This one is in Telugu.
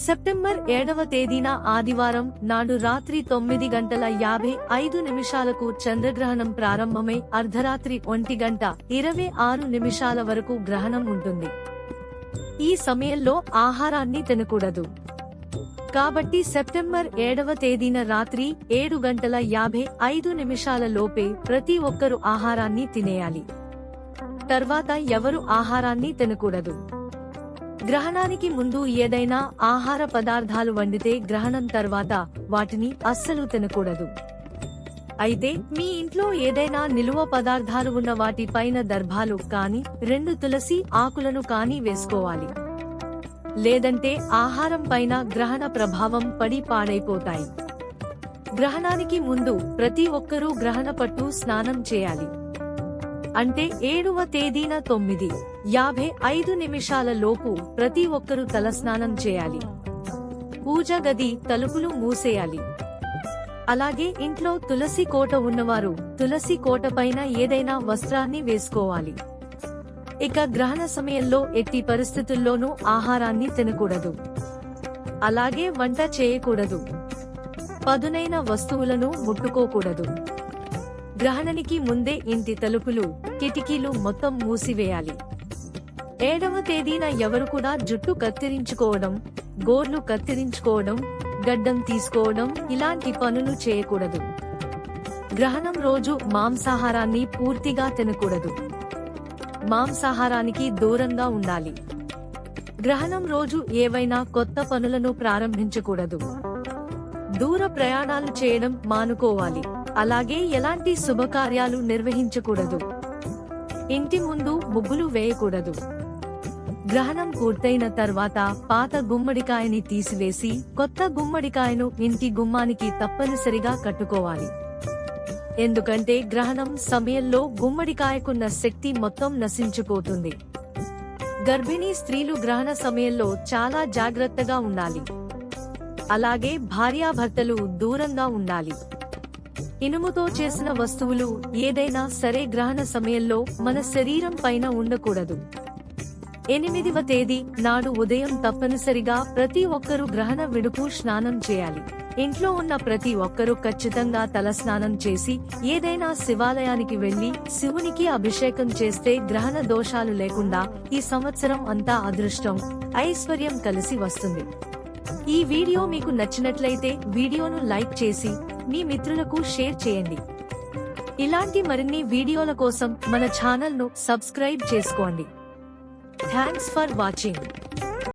సెప్టెంబర్ 7వ తేదీన ఆదివారం నాడు రాత్రి 9:55 చంద్రగ్రహణం ప్రారంభమై అర్ధరాత్రి 1:26 వరకు గ్రహణం ఉంటుంది. ఈ సమయంలో ఆహారాన్ని తినకూడదు. కాబట్టి సెప్టెంబర్ 7వ తేదీన రాత్రి 7:55 లోపే ప్రతి ఒక్కరూ ఆహారాన్ని తినేయాలి. తర్వాత ఎవరు ఆహారాన్ని తినకూడదు. గ్రహణానికి ముందు ఏదైనా ఆహార పదార్థాలు వండితే గ్రహణం తర్వాత వాటిని అస్సలు తినకూడదు. అయితే మీ ఇంట్లో ఏదైనా నిలువ పదార్థాలు ఉన్న వాటి పైన దర్భాలు కానీ 2 తులసి ఆకులను కానీ వేసుకోవాలి. లేదంటే ఆహారం పైన గ్రహణ ప్రభావం పడి పాడైపోతాయి. గ్రహణానికి ముందు ప్రతి ఒక్కరూ గ్రహణ పట్టు స్నానం చేయాలి. అంటే 7వ తేదీన 9:55 లోపు ప్రతి ఒక్కరూ తలస్నానం చేయాలి. పూజ గది తలుపులు మూసేయాలి. అలాగే ఇంట్లో తులసి కోట ఉన్నవారు తులసి కోట పైన ఏదైనా వస్త్రాన్ని వేసుకోవాలి. ఇక గ్రహణ సమయంలో ఎట్టి పరిస్థితుల్లోనూ ఆహారాన్ని తినకూడదు. అలాగే వంట చేయకూడదు. పదునైన వస్తువులను ముట్టుకోకూడదు. గ్రహణానికి ముందే ఇంటి తలుపులు, కిటికీలు మొత్తం మూసివేయాలి. 7వ తేదీన ఎవరు కూడా జుట్టు కత్తిరించుకోవడం, గోర్లు కత్తిరించుకోవడం, గడ్డం తీసుకోవడం ఇలాంటి పనులు చేయకూడదు. గ్రహణం రోజు మాంసాహారాన్ని పూర్తిగా తినకూడదు. మాంసాహారానికి దూరంగా ఉండాలి. గ్రహణం రోజు ఏవైనా కొత్త పనులను ప్రారంభించకూడదు. దూర ప్రయాణాలు చేయడం మానుకోవాలి. అలాగే ఎలాంటి శుభకార్యాలు నిర్వహించకూడదు. ఇంటి ముందు ముగ్గులు వేయకూడదు. గ్రహణం పూర్తయిన తర్వాత పాత గుమ్మడికాయని తీసివేసి కొత్త గుమ్మడికాయను ఇంటి గుమ్మానికి తప్పనిసరిగా కట్టుకోవాలి. ఎందుకంటే గ్రహణం సమయంలో గుమ్మడికాయకున్న శక్తి మొత్తం నశించిపోతుంది. గర్భిణీ స్త్రీలు గ్రహణ సమయంలో చాలా జాగ్రత్తగా ఉండాలి. అలాగే భార్యాభర్తలు దూరంగా ఉండాలి. ఇనుముతో చేసిన వస్తువులు ఏదైనా సరే గ్రహణ సమయంలో మన శరీరం పైన ఉండకూడదు. 8వ తేదీ నాడు ఉదయం తప్పనిసరిగా ప్రతి ఒక్కరూ గ్రహణ విడుపు స్నానం చేయాలి. ఇంట్లో ఉన్న ప్రతి ఒక్కరూ ఖచ్చితంగా తలస్నానం చేసి ఏదైనా శివాలయానికి వెళ్లి శివునికి అభిషేకం చేస్తే గ్రహణ దోషాలు లేకుండా ఈ సంవత్సరం అంతా అదృష్టం, ఐశ్వర్యం కలిసి వస్తుంది. ఈ వీడియో మీకు నచ్చినట్లయితే వీడియోను లైక్ చేసి మీ మిత్రులకు షేర్ చేయండి. ఇలాంటి మరిన్ని వీడియోల కోసం మన ఛానల్ ను సబ్స్క్రైబ్ చేసుకోండి. Thanks for watching.